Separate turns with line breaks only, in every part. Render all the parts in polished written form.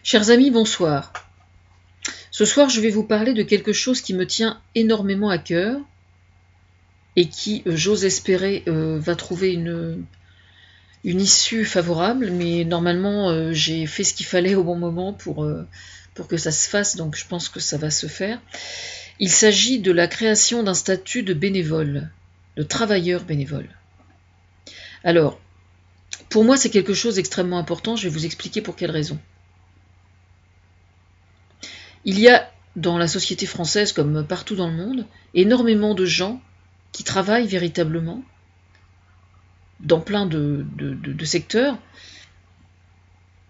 Chers amis, bonsoir. Ce soir, je vais vous parler de quelque chose qui me tient énormément à cœur et qui, j'ose espérer, va trouver une issue favorable, mais normalement, j'ai fait ce qu'il fallait au bon moment pour que ça se fasse, donc je pense que ça va se faire. Il s'agit de la création d'un statut de bénévole, de travailleur bénévole. Alors, pour moi, c'est quelque chose d'extrêmement important, je vais vous expliquer pour quelle raison. Il y a, dans la société française comme partout dans le monde, énormément de gens qui travaillent véritablement dans plein de secteurs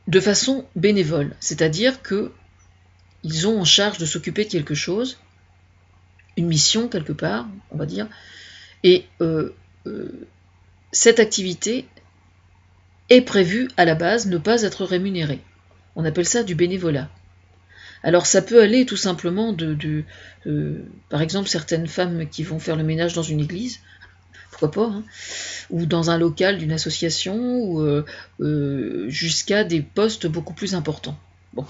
de façon bénévole. C'est-à-dire qu'ils ont en charge de s'occuper de quelque chose, une mission quelque part, on va dire, et cette activité est prévue à la base ne pas être rémunérée. On appelle ça du bénévolat. Alors ça peut aller tout simplement par exemple certaines femmes qui vont faire le ménage dans une église, pourquoi pas, hein, ou dans un local d'une association, ou jusqu'à des postes beaucoup plus importants. Bon.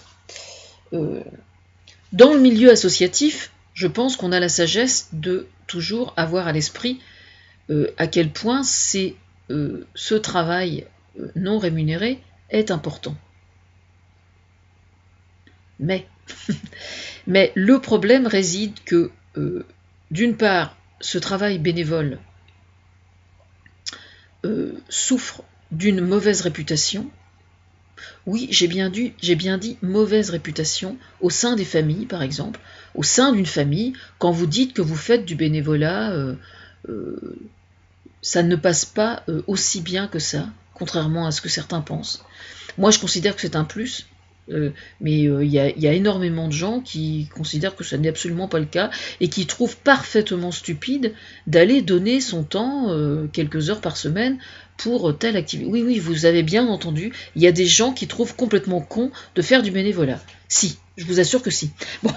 Dans le milieu associatif, je pense qu'on a la sagesse de toujours avoir à l'esprit à quel point ce travail non rémunéré est important. Mais le problème réside que, d'une part, ce travail bénévole souffre d'une mauvaise réputation. Oui, j'ai bien dit mauvaise réputation au sein des familles, par exemple. Au sein d'une famille, quand vous dites que vous faites du bénévolat, ça ne passe pas aussi bien que ça, contrairement à ce que certains pensent. Moi, je considère que c'est un plus. Mais il y a énormément de gens qui considèrent que ça n'est absolument pas le cas et qui trouvent parfaitement stupide d'aller donner son temps, quelques heures par semaine, pour telle activité. Oui, vous avez bien entendu, il y a des gens qui trouvent complètement con de faire du bénévolat. Si, je vous assure que si. Bon,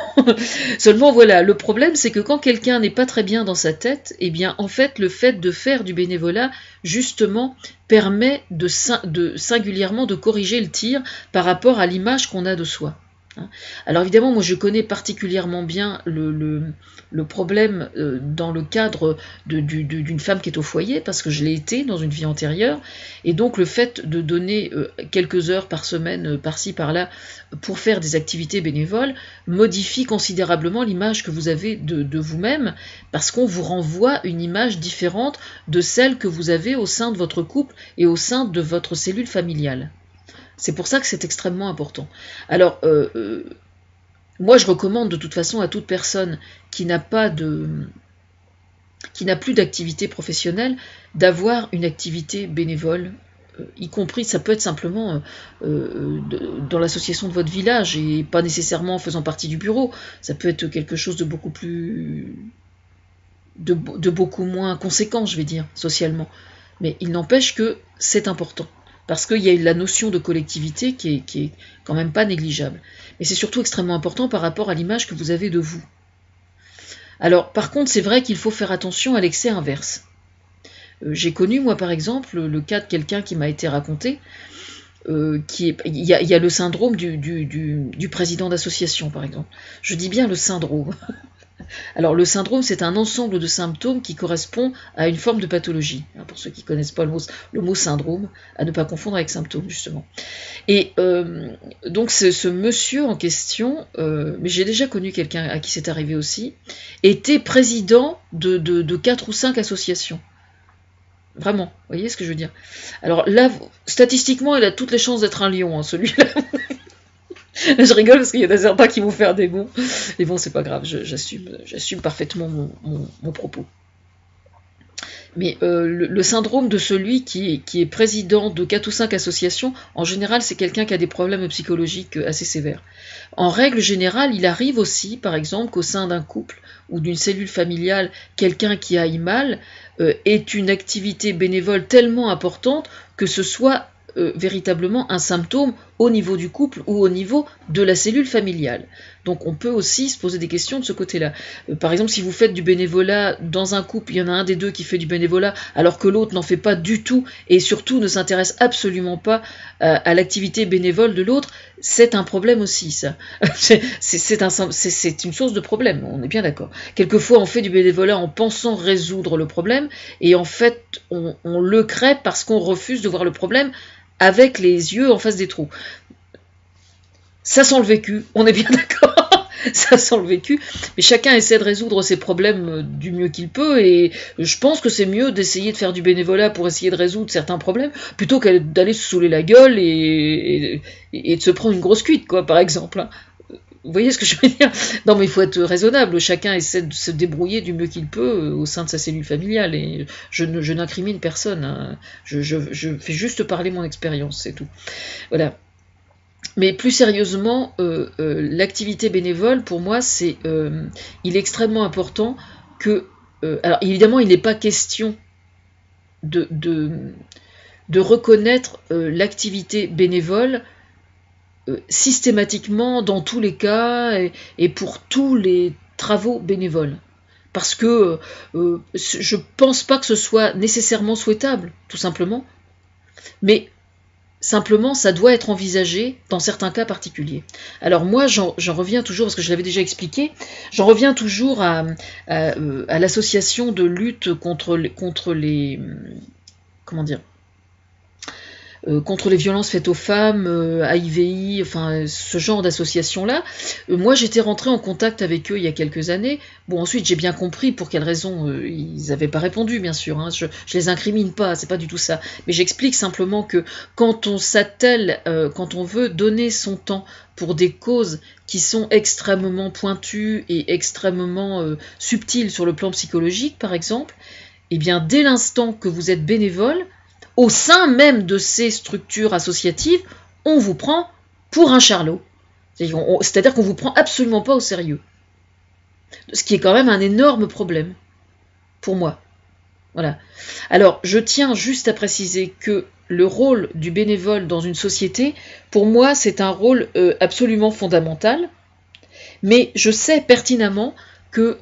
seulement voilà, le problème c'est que quand quelqu'un n'est pas très bien dans sa tête, eh bien en fait le fait de faire du bénévolat, justement, permet singulièrement de corriger le tir par rapport à l'image qu'on a de soi. Alors évidemment, moi je connais particulièrement bien le problème dans le cadre d'une femme qui est au foyer, parce que je l'ai été dans une vie antérieure, et donc le fait de donner quelques heures par semaine, par-ci, par-là, pour faire des activités bénévoles, modifie considérablement l'image que vous avez de vous-même, parce qu'on vous renvoie une image différente de celle que vous avez au sein de votre couple et au sein de votre cellule familiale. C'est pour ça que c'est extrêmement important. Alors, moi je recommande de toute façon à toute personne qui n'a plus d'activité professionnelle d'avoir une activité bénévole, y compris, ça peut être simplement dans l'association de votre village et pas nécessairement en faisant partie du bureau. Ça peut être quelque chose de beaucoup plus... de beaucoup moins conséquent, je vais dire, socialement. Mais il n'empêche que c'est important. Parce qu'il y a la notion de collectivité qui est quand même pas négligeable. Mais c'est surtout extrêmement important par rapport à l'image que vous avez de vous. Alors, par contre, c'est vrai qu'il faut faire attention à l'excès inverse. J'ai connu, moi, par exemple, le cas de quelqu'un qui m'a été raconté, il y a le syndrome du président d'association, par exemple. Je dis bien le syndrome. Alors le syndrome, c'est un ensemble de symptômes qui correspond à une forme de pathologie. Pour ceux qui ne connaissent pas le mot syndrome, à ne pas confondre avec symptôme, justement. Et donc ce monsieur en question, mais j'ai déjà connu quelqu'un à qui c'est arrivé aussi, était président de 4 ou 5 associations. Vraiment, vous voyez ce que je veux dire? Alors là, statistiquement, il a toutes les chances d'être un lion, hein, celui-là. Je rigole parce qu'il y en a certains qui vont faire des bons. Mais bon, c'est pas grave, j'assume parfaitement mon propos. Mais le syndrome de celui qui est président de 4 ou 5 associations, en général, c'est quelqu'un qui a des problèmes psychologiques assez sévères. En règle générale, il arrive aussi, par exemple, qu'au sein d'un couple ou d'une cellule familiale, quelqu'un qui aille mal ait une activité bénévole tellement importante que ce soit véritablement un symptôme au niveau du couple ou au niveau de la cellule familiale. Donc on peut aussi se poser des questions de ce côté-là. Par exemple, si vous faites du bénévolat dans un couple, il y en a un des deux qui fait du bénévolat alors que l'autre n'en fait pas du tout et surtout ne s'intéresse absolument pas à l'activité bénévole de l'autre, c'est un problème aussi, ça. C'est une source de problème, on est bien d'accord. Quelquefois, on fait du bénévolat en pensant résoudre le problème et en fait, on le crée parce qu'on refuse de voir le problème avec les yeux en face des trous. Ça sent le vécu, on est bien d'accord, ça sent le vécu, mais chacun essaie de résoudre ses problèmes du mieux qu'il peut, et je pense que c'est mieux d'essayer de faire du bénévolat pour essayer de résoudre certains problèmes, plutôt qu'à d'aller se saouler la gueule et de se prendre une grosse cuite, quoi, par exemple. Vous voyez ce que je veux dire? Non, mais il faut être raisonnable, chacun essaie de se débrouiller du mieux qu'il peut au sein de sa cellule familiale, et je n'incrimine personne, hein. Je fais juste parler mon expérience, c'est tout. Voilà. Mais plus sérieusement, l'activité bénévole, pour moi, il est extrêmement important que... alors évidemment, il n'est pas question de reconnaître l'activité bénévole systématiquement dans tous les cas et pour tous les travaux bénévoles. Parce que je pense pas que ce soit nécessairement souhaitable, tout simplement. Mais simplement, ça doit être envisagé dans certains cas particuliers. Alors moi, j'en reviens toujours, parce que je l'avais déjà expliqué, j'en reviens toujours à l'association de lutte contre les comment dire, contre les violences faites aux femmes, AIVI, enfin ce genre d'association-là. Moi j'étais rentrée en contact avec eux il y a quelques années. Bon, ensuite j'ai bien compris pour quelles raisons ils n'avaient pas répondu, bien sûr, hein. Je les incrimine pas, c'est pas du tout ça. Mais j'explique simplement que quand on s'attelle, quand on veut donner son temps pour des causes qui sont extrêmement pointues et extrêmement subtiles sur le plan psychologique, par exemple, eh bien dès l'instant que vous êtes bénévole, au sein même de ces structures associatives, on vous prend pour un charlot. C'est-à-dire qu'on ne vous prend absolument pas au sérieux. Ce qui est quand même un énorme problème, pour moi. Voilà. Alors, je tiens juste à préciser que le rôle du bénévole dans une société, pour moi, c'est un rôle absolument fondamental, mais je sais pertinemment que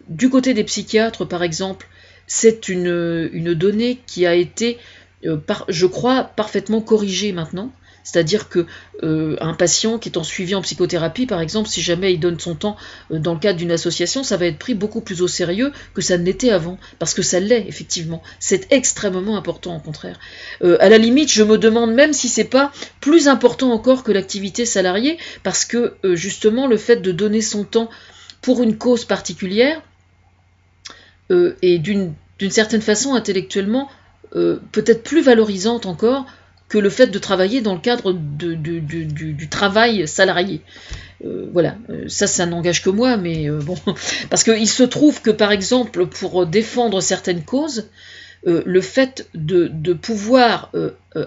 du côté des psychiatres, par exemple, c'est une donnée qui a été, je crois, parfaitement corrigée maintenant. C'est-à-dire que un patient qui est en suivi en psychothérapie, par exemple, si jamais il donne son temps dans le cadre d'une association, ça va être pris beaucoup plus au sérieux que ça ne l'était avant, parce que ça l'est, effectivement. C'est extrêmement important, au contraire. À la limite, je me demande même si c'est pas plus important encore que l'activité salariée, parce que justement, le fait de donner son temps pour une cause particulière, et d'une certaine façon intellectuellement peut-être plus valorisante encore que le fait de travailler dans le cadre du travail salarié. Voilà, ça n'engage que moi, mais bon, parce qu'il se trouve que par exemple pour défendre certaines causes, le fait de pouvoir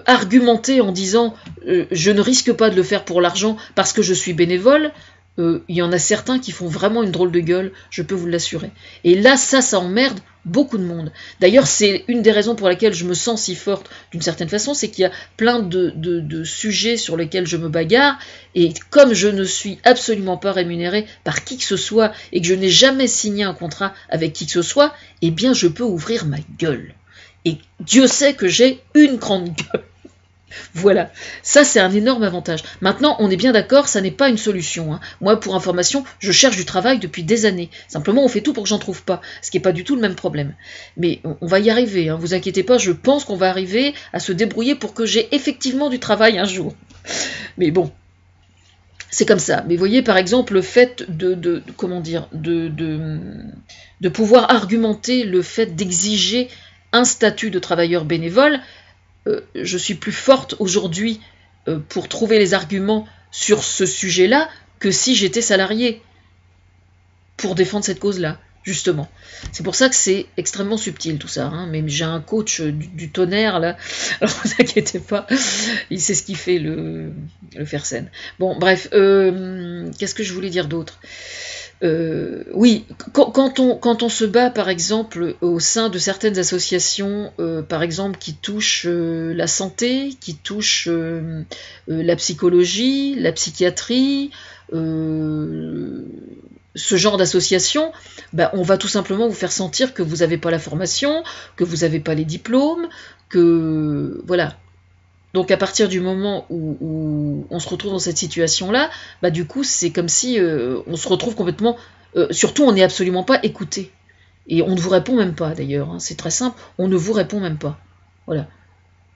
argumenter en disant je ne risque pas de le faire pour l'argent parce que je suis bénévole, il y en a certains qui font vraiment une drôle de gueule, je peux vous l'assurer. Et là, ça emmerde beaucoup de monde. D'ailleurs, c'est une des raisons pour lesquelles je me sens si forte, d'une certaine façon, c'est qu'il y a plein de sujets sur lesquels je me bagarre, et comme je ne suis absolument pas rémunérée par qui que ce soit, et que je n'ai jamais signé un contrat avec qui que ce soit, eh bien, je peux ouvrir ma gueule. Et Dieu sait que j'ai une grande gueule. Voilà, ça c'est un énorme avantage. Maintenant, on est bien d'accord, ça n'est pas une solution, hein. Moi, pour information, je cherche du travail depuis des années. Simplement, on fait tout pour que j'en trouve pas, ce qui n'est pas du tout le même problème. Mais on va y arriver, hein, vous inquiétez pas, je pense qu'on va arriver à se débrouiller pour que j'ai effectivement du travail un jour. Mais bon, c'est comme ça. Mais voyez, par exemple, le fait de pouvoir argumenter le fait d'exiger un statut de travailleur bénévole, je suis plus forte aujourd'hui pour trouver les arguments sur ce sujet-là que si j'étais salariée pour défendre cette cause-là, justement. C'est pour ça que c'est extrêmement subtil tout ça, hein. Mais j'ai un coach du tonnerre là, alors ne vous inquiétez pas, il sait ce qu'il fait, le Fersen. Bon, bref, qu'est-ce que je voulais dire d'autre ? Oui, quand on se bat, par exemple, au sein de certaines associations, par exemple, qui touchent la santé, qui touchent la psychologie, la psychiatrie, euh, ce genre d'association, bah, on va tout simplement vous faire sentir que vous n'avez pas la formation, que vous n'avez pas les diplômes, que... Voilà. Donc à partir du moment où on se retrouve dans cette situation-là, bah du coup c'est comme si on se retrouve complètement... surtout on n'est absolument pas écouté. Et on ne vous répond même pas d'ailleurs, hein, c'est très simple, on ne vous répond même pas. Voilà.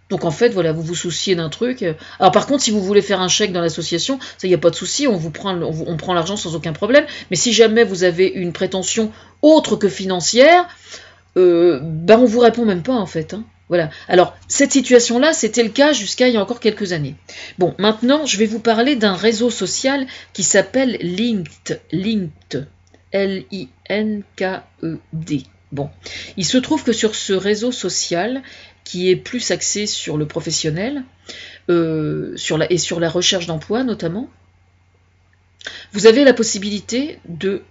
Donc en fait, voilà, vous vous souciez d'un truc. Alors par contre, si vous voulez faire un chèque dans l'association, ça, il n'y a pas de souci, on prend l'argent sans aucun problème. Mais si jamais vous avez une prétention autre que financière, ben on vous répond même pas en fait. Hein. Voilà. Alors cette situation-là, c'était le cas jusqu'à il y a encore quelques années. Bon, maintenant, je vais vous parler d'un réseau social qui s'appelle Linked, L-I-N-K-E-D. Bon, il se trouve que sur ce réseau social, qui est plus axé sur le professionnel, et sur la recherche d'emploi notamment, vous avez la possibilité de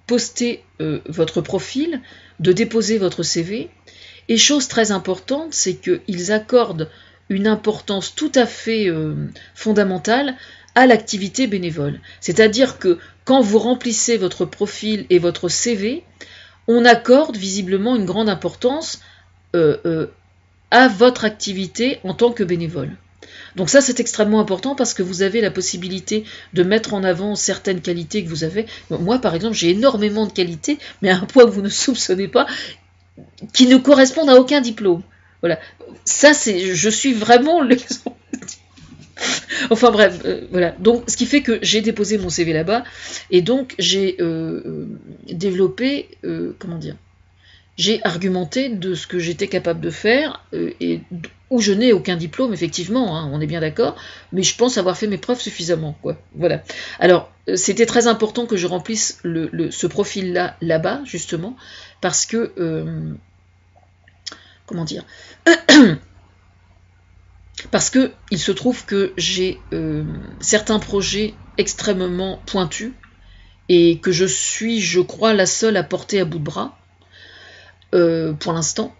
poster votre profil, de déposer votre CV, et chose très importante, c'est qu'ils accordent une importance tout à fait fondamentale à l'activité bénévole. C'est-à-dire que quand vous remplissez votre profil et votre CV, on accorde visiblement une grande importance à votre activité en tant que bénévole. Donc ça, c'est extrêmement important parce que vous avez la possibilité de mettre en avant certaines qualités que vous avez. Moi, par exemple, j'ai énormément de qualités, mais à un point que vous ne soupçonnez pas, qui ne correspondent à aucun diplôme. Voilà. Ça, je suis vraiment l'exemple. Enfin bref, voilà. Donc, ce qui fait que j'ai déposé mon CV là-bas, et donc j'ai développé, comment dire, j'ai argumenté de ce que j'étais capable de faire, et où je n'ai aucun diplôme, effectivement, hein, on est bien d'accord, mais je pense avoir fait mes preuves suffisamment, quoi. Voilà. Alors, c'était très important que je remplisse ce profil-là, là-bas, justement, parce que, comment dire, parce que il se trouve que j'ai certains projets extrêmement pointus, et que je suis, je crois, la seule à porter à bout de bras, pour l'instant.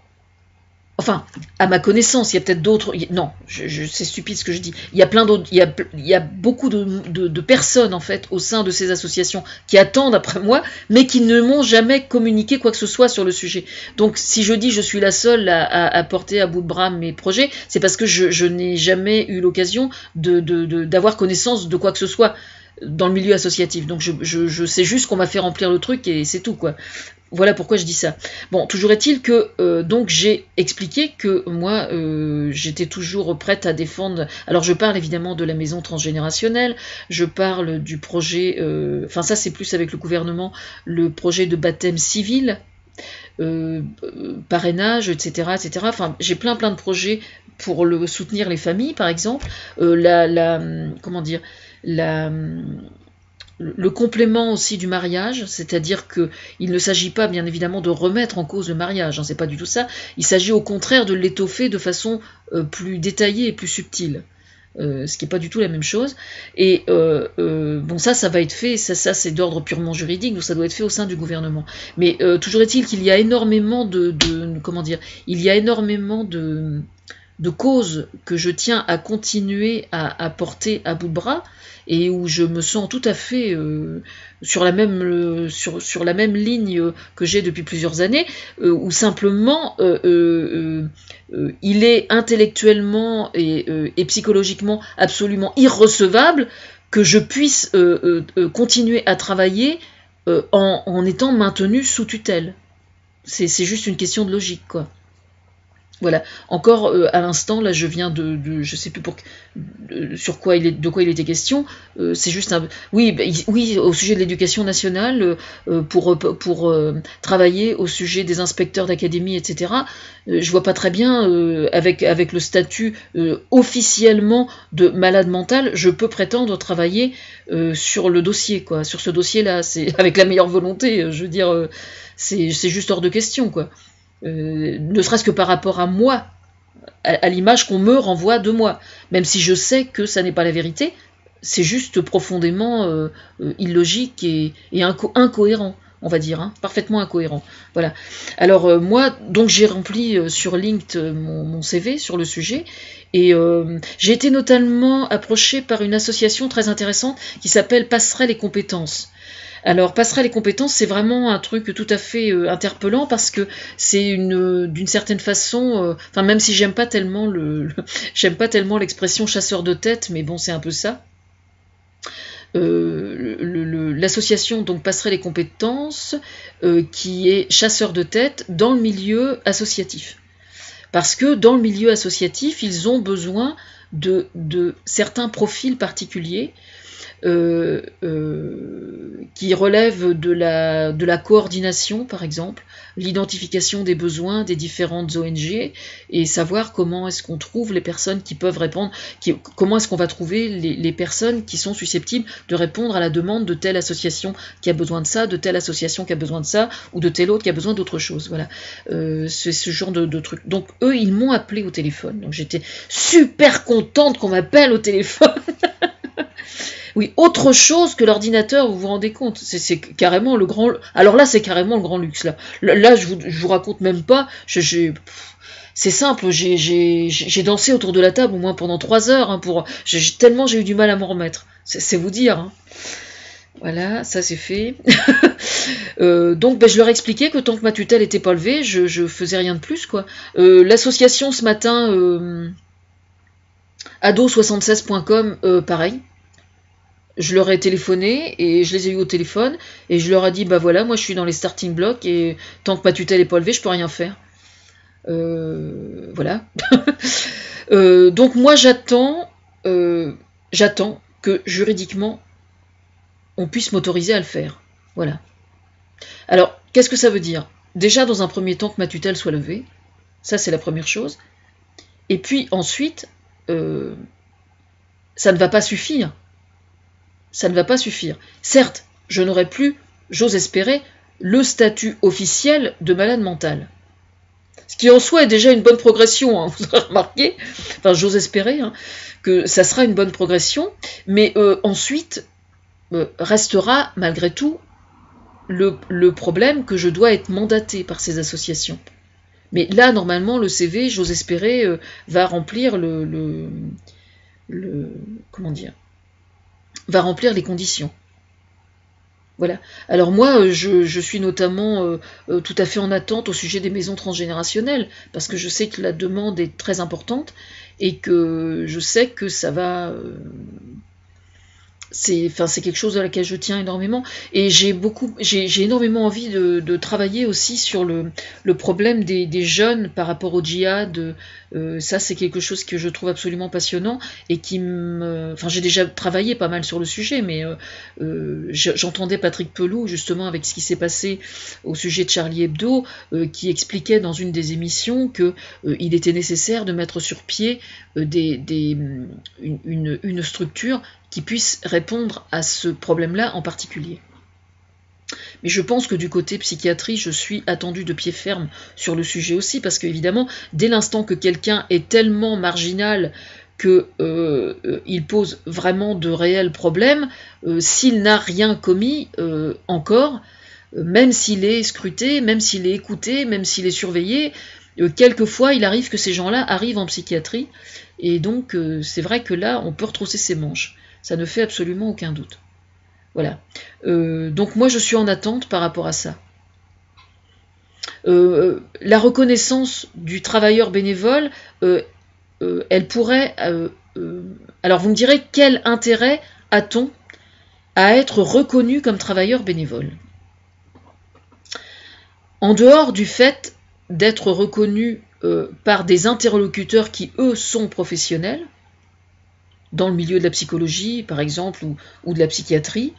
Enfin, à ma connaissance, il y a peut-être d'autres... Non, c'est stupide ce que je dis. Il y a plein d'autres... Il y a beaucoup de personnes, en fait, au sein de ces associations qui attendent après moi, mais qui ne m'ont jamais communiqué quoi que ce soit sur le sujet. Donc, si je dis je suis la seule à porter à bout de bras mes projets, c'est parce que je n'ai jamais eu l'occasion d'avoir connaissance de quoi que ce soit dans le milieu associatif. Donc, je sais juste qu'on m'a fait remplir le truc et c'est tout, quoi. Voilà pourquoi je dis ça. Bon, toujours est-il que donc j'ai expliqué que moi j'étais toujours prête à défendre. Alors je parle évidemment de la maison transgénérationnelle, je parle du projet, enfin ça c'est plus avec le gouvernement, le projet de baptême civil, parrainage, etc., etc. Enfin j'ai plein de projets pour soutenir les familles par exemple. Comment dire, le complément aussi du mariage, c'est-à-dire qu'il ne s'agit pas bien évidemment de remettre en cause le mariage, hein, c'est pas du tout ça, il s'agit au contraire de l'étoffer de façon plus détaillée et plus subtile, ce qui n'est pas du tout la même chose, et bon ça va être fait, ça c'est d'ordre purement juridique, donc ça doit être fait au sein du gouvernement, mais toujours est-il qu'il y a énormément comment dire, il y a énormément de causes que je tiens à continuer à porter à bout de bras, et où je me sens tout à fait sur la même ligne que j'ai depuis plusieurs années, où simplement il est intellectuellement et psychologiquement absolument irrecevable que je puisse continuer à travailler en étant maintenu sous tutelle. C'est juste une question de logique, quoi. Voilà. Encore à l'instant, là, je viens je sais plus sur quoi de quoi il était question. C'est juste un, oui, oui, au sujet de l'éducation nationale, pour travailler au sujet des inspecteurs d'académie, etc. Je vois pas très bien avec le statut officiellement de malade mental, je peux prétendre travailler sur le dossier, quoi. Sur ce dossier-là, c'est avec la meilleure volonté. Je veux dire, c'est juste hors de question, quoi. Ne serait-ce que par rapport à moi, à l'image qu'on me renvoie de moi, même si je sais que ça n'est pas la vérité, c'est juste profondément illogique et incohérent, on va dire, hein, parfaitement incohérent. Voilà. Alors moi, donc j'ai rempli sur LinkedIn mon CV sur le sujet, et j'ai été notamment approchée par une association très intéressante qui s'appelle Passerelle et Compétences. Alors, Passerelle et Compétences, c'est vraiment un truc tout à fait interpellant, parce que c'est d'une certaine façon, enfin, même si j'aime pas tellement j'aime pas tellement l'expression chasseur de tête, mais bon, c'est un peu ça. L'association donc Passerelle et Compétences, qui est chasseur de tête dans le milieu associatif. Parce que dans le milieu associatif, ils ont besoin de certains profils particuliers qui relèvent de la coordination, par exemple, l'identification des besoins des différentes ONG, et savoir comment est-ce qu'on trouve les personnes qui peuvent répondre, comment est-ce qu'on va trouver les personnes qui sont susceptibles de répondre à la demande de telle association qui a besoin de ça, de telle association qui a besoin de ça, ou de telle autre qui a besoin d'autre chose. Voilà, c'est ce genre de truc. Donc eux, ils m'ont appelé au téléphone. Donc j'étais super contente qu'on m'appelle au téléphone. Oui, autre chose que l'ordinateur, vous vous rendez compte, c'est carrément le grand... Alors là, c'est carrément le grand luxe, là. Là, je vous raconte même pas, c'est simple, j'ai dansé autour de la table au moins pendant 3 heures, hein, tellement j'ai eu du mal à m'en remettre. C'est vous dire, hein. Voilà, ça c'est fait. Donc je leur expliquais que tant que ma tutelle était pas levée, je faisais rien de plus, quoi. L'association ce matin, ado76.com, pareil. Je leur ai téléphoné et je les ai eu au téléphone et je leur ai dit, bah voilà, moi je suis dans les starting blocks et tant que ma tutelle n'est pas levée, je peux rien faire. Voilà. Donc moi j'attends que juridiquement on puisse m'autoriser à le faire. Voilà. Alors, qu'est-ce que ça veut dire? Déjà, dans un premier temps, que ma tutelle soit levée. Ça, c'est la première chose. Et puis ensuite, ça ne va pas suffire. Ça ne va pas suffire. Certes, je n'aurai plus, j'ose espérer, le statut officiel de malade mental. Ce qui en soi est déjà une bonne progression, hein, vous aurez remarqué. Enfin, j'ose espérer que ça sera une bonne progression. Mais ensuite, restera malgré tout le problème que je dois être mandatée par ces associations. Mais là, normalement, le CV, j'ose espérer, va remplir comment dire, va remplir les conditions. Voilà. Alors moi, je suis notamment tout à fait en attente au sujet des maisons transgénérationnelles, parce que je sais que la demande est très importante et que je sais que ça va... c'est quelque chose à laquelle je tiens énormément, et j'ai énormément envie de travailler aussi sur le problème des jeunes par rapport au djihad. Ça, c'est quelque chose que je trouve absolument passionnant et j'ai déjà travaillé pas mal sur le sujet, mais j'entendais Patrick Pelloux justement avec ce qui s'est passé au sujet de Charlie Hebdo, qui expliquait dans une des émissions que il était nécessaire de mettre sur pied une structure qui puisse répondre à ce problème-là en particulier. Mais je pense que du côté psychiatrie, je suis attendue de pied ferme sur le sujet aussi, parce qu'évidemment, dès l'instant que quelqu'un est tellement marginal qu'il pose vraiment de réels problèmes, s'il n'a rien commis encore, même s'il est scruté, même s'il est écouté, même s'il est surveillé, quelquefois il arrive que ces gens-là arrivent en psychiatrie, et donc c'est vrai que là, on peut retrousser ses manches. Ça ne fait absolument aucun doute. Voilà. Donc moi, je suis en attente par rapport à ça. La reconnaissance du travailleur bénévole, elle pourrait... alors vous me direz, quel intérêt a-t-on à être reconnu comme travailleur bénévole? En dehors du fait d'être reconnu par des interlocuteurs qui, eux, sont professionnels, dans le milieu de la psychologie, par exemple, ou de la psychiatrie,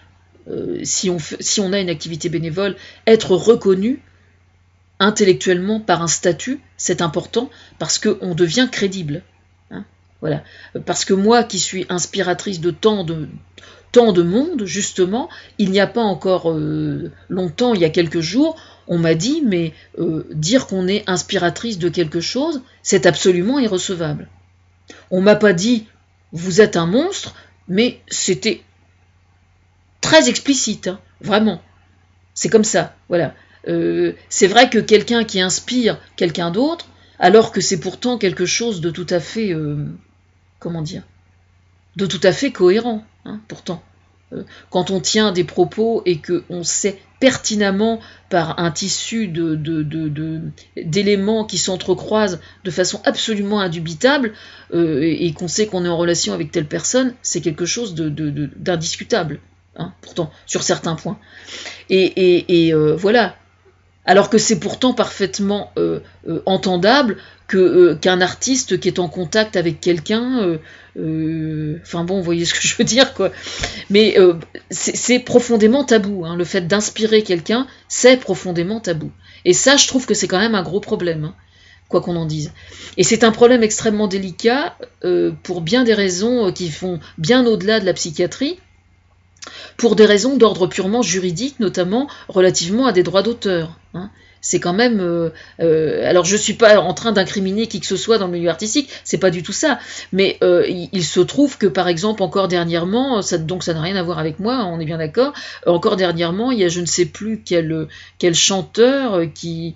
si on a une activité bénévole, être reconnu intellectuellement par un statut, c'est important, parce qu'on devient crédible. Voilà. Parce que moi, qui suis inspiratrice de tant de monde, justement, il n'y a pas encore longtemps, il y a quelques jours, on m'a dit, mais dire qu'on est inspiratrice de quelque chose, c'est absolument irrecevable. On m'a pas dit, vous êtes un monstre, mais c'était très explicite, hein, vraiment. C'est comme ça, voilà. C'est vrai que quelqu'un qui inspire quelqu'un d'autre, alors que c'est pourtant quelque chose de tout à fait, comment dire, de tout à fait cohérent, hein, pourtant. Quand on tient des propos et qu'on sait pertinemment par un tissu d'éléments qui s'entrecroisent de façon absolument indubitable, et qu'on sait qu'on est en relation avec telle personne, c'est quelque chose d'indiscutable, hein, pourtant, sur certains points. Voilà. Alors que c'est pourtant parfaitement entendable qu'un artiste qui est en contact avec quelqu'un, enfin bon, vous voyez ce que je veux dire, quoi. Mais c'est profondément tabou, hein, le fait d'inspirer quelqu'un, c'est profondément tabou. Et ça, je trouve que c'est quand même un gros problème, hein, quoi qu'on en dise. Et c'est un problème extrêmement délicat pour bien des raisons qui vont bien au-delà de la psychiatrie, pour des raisons d'ordre purement juridique, notamment relativement à des droits d'auteur, hein. C'est quand même... alors je suis pas en train d'incriminer qui que ce soit dans le milieu artistique, c'est pas du tout ça, mais il se trouve que par exemple encore dernièrement, donc ça n'a rien à voir avec moi, on est bien d'accord, encore dernièrement il y a je ne sais plus quel chanteur qui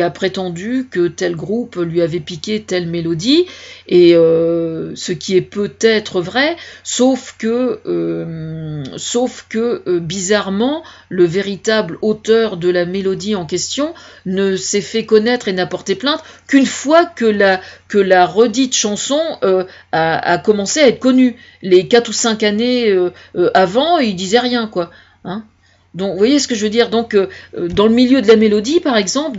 a prétendu que tel groupe lui avait piqué telle mélodie, et ce qui est peut-être vrai, sauf que bizarrement, le véritable auteur de la mélodie en question ne s'est fait connaître et n'a porté plainte qu'une fois que la redite chanson a commencé à être connue. Les 4 ou 5 années avant, il disait rien, quoi. Hein. Donc, vous voyez ce que je veux dire. Donc, dans le milieu de la mélodie, par exemple,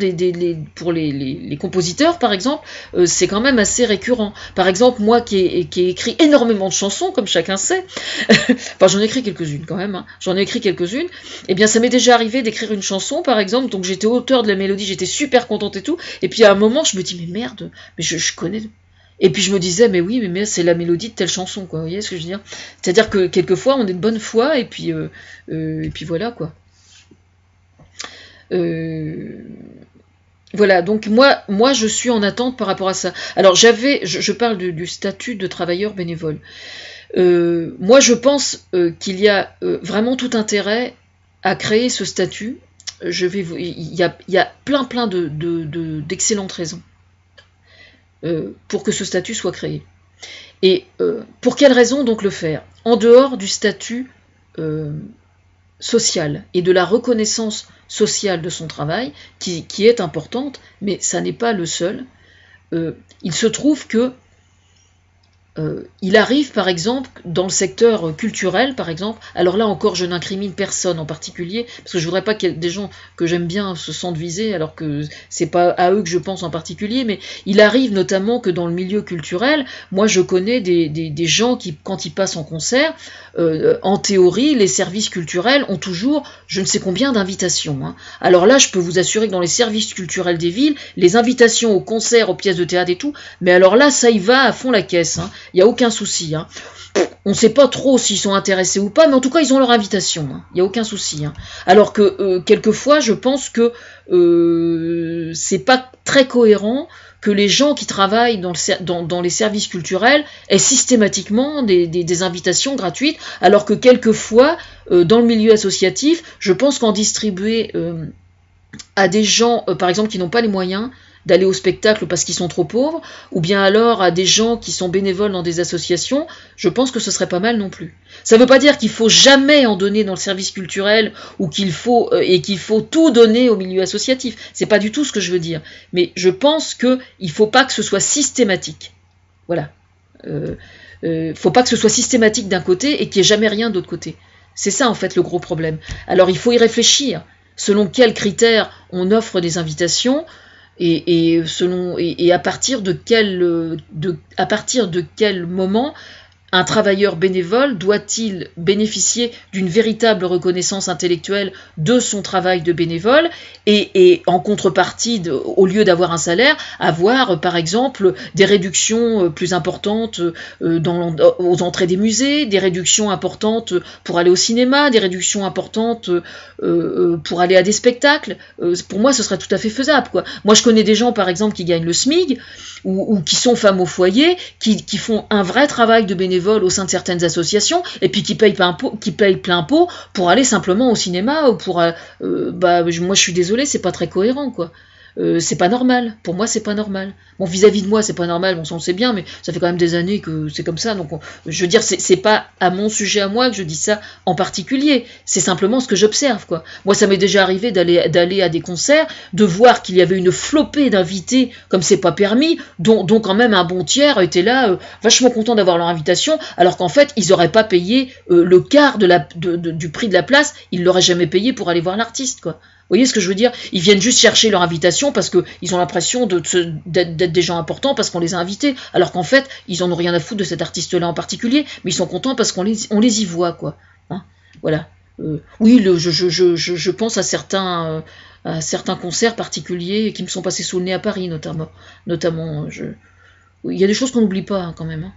pour les compositeurs, par exemple, c'est quand même assez récurrent. Par exemple, moi qui ai écrit énormément de chansons, comme chacun sait, enfin, j'en ai écrit quelques-unes quand même, hein, j'en ai écrit quelques-unes, eh bien, ça m'est déjà arrivé d'écrire une chanson, par exemple, donc j'étais auteur de la mélodie, j'étais super contente et tout, et puis à un moment, je me dis, mais merde, mais je connais... Et puis je me disais, mais oui, mais c'est la mélodie de telle chanson, quoi. Vous voyez ce que je veux dire? C'est-à-dire que quelquefois, on est de bonne foi, et puis voilà, quoi. Voilà, donc moi, je suis en attente par rapport à ça. Alors je parle du statut de travailleur bénévole. Moi, je pense qu'il y a vraiment tout intérêt à créer ce statut. Il y a plein d'excellentes raisons pour que ce statut soit créé. Et pour quelles raisons donc le faire? En dehors du statut social et de la reconnaissance sociale de son travail, qui est importante, mais ça n'est pas le seul. Il se trouve que il arrive, par exemple, dans le secteur culturel, par exemple, alors là encore, je n'incrimine personne en particulier, parce que je voudrais pas que des gens que j'aime bien se sentent visés, alors que c'est pas à eux que je pense en particulier, mais il arrive notamment que dans le milieu culturel, moi je connais des gens qui, quand ils passent en concert, en théorie, les services culturels ont toujours je ne sais combien d'invitations, hein. Alors là, je peux vous assurer que dans les services culturels des villes, les invitations aux concerts, aux pièces de théâtre et tout, mais alors là, ça y va à fond la caisse, hein. Il n'y a aucun souci, hein. On ne sait pas trop s'ils sont intéressés ou pas, mais en tout cas, ils ont leur invitation, hein. Il n'y a aucun souci, hein. Alors que quelquefois, je pense que c'est pas très cohérent que les gens qui travaillent dans les services culturels aient systématiquement des invitations gratuites, alors que quelquefois, dans le milieu associatif, je pense qu'en distribuer à des gens, par exemple, qui n'ont pas les moyens d'aller au spectacle parce qu'ils sont trop pauvres, ou bien alors à des gens qui sont bénévoles dans des associations, je pense que ce serait pas mal non plus. Ça ne veut pas dire qu'il faut jamais en donner dans le service culturel ou qu'il faut tout donner au milieu associatif. C'est pas du tout ce que je veux dire. Mais je pense qu'il faut pas que ce soit systématique. Voilà. Faut pas que ce soit systématique d'un côté et qu'il n'y ait jamais rien d'autre côté. C'est ça en fait le gros problème. Alors il faut y réfléchir. Selon quels critères on offre des invitations, et à partir de quel moment un travailleur bénévole doit-il bénéficier d'une véritable reconnaissance intellectuelle de son travail de bénévole et en contrepartie, au lieu d'avoir un salaire, avoir par exemple des réductions plus importantes aux entrées des musées, des réductions importantes pour aller au cinéma, des réductions importantes pour aller à des spectacles. Pour moi, ce serait tout à fait faisable, quoi. Moi, je connais des gens, par exemple, qui gagnent le SMIC ou qui sont femmes au foyer, qui font un vrai travail de bénévole bénévoles au sein de certaines associations, et puis qui payent plein pot pour aller simplement au cinéma, ou pour... moi je suis désolée, c'est pas très cohérent, quoi. C'est pas normal. Pour moi, c'est pas normal. Bon, vis-à-vis de moi, c'est pas normal, bon, ça on sait bien, mais ça fait quand même des années que c'est comme ça. Donc, je veux dire, c'est pas à mon sujet à moi que je dis ça en particulier. C'est simplement ce que j'observe, quoi. Moi, ça m'est déjà arrivé d'aller à des concerts, de voir qu'il y avait une flopée d'invités, comme c'est pas permis, dont quand même un bon tiers était là, vachement content d'avoir leur invitation, alors qu'en fait, ils auraient pas payé le quart du prix de la place, ils l'auraient jamais payé pour aller voir l'artiste, quoi. Vous voyez ce que je veux dire? Ils viennent juste chercher leur invitation parce qu'ils ont l'impression d'être des gens importants parce qu'on les a invités, alors qu'en fait, ils en ont rien à foutre de cet artiste-là en particulier, mais ils sont contents parce qu'on les y voit, quoi. Hein, voilà. Oui, je pense à certains concerts particuliers qui me sont passés sous le nez à Paris, notamment. Il y a des choses qu'on n'oublie pas, hein, quand même. Hein.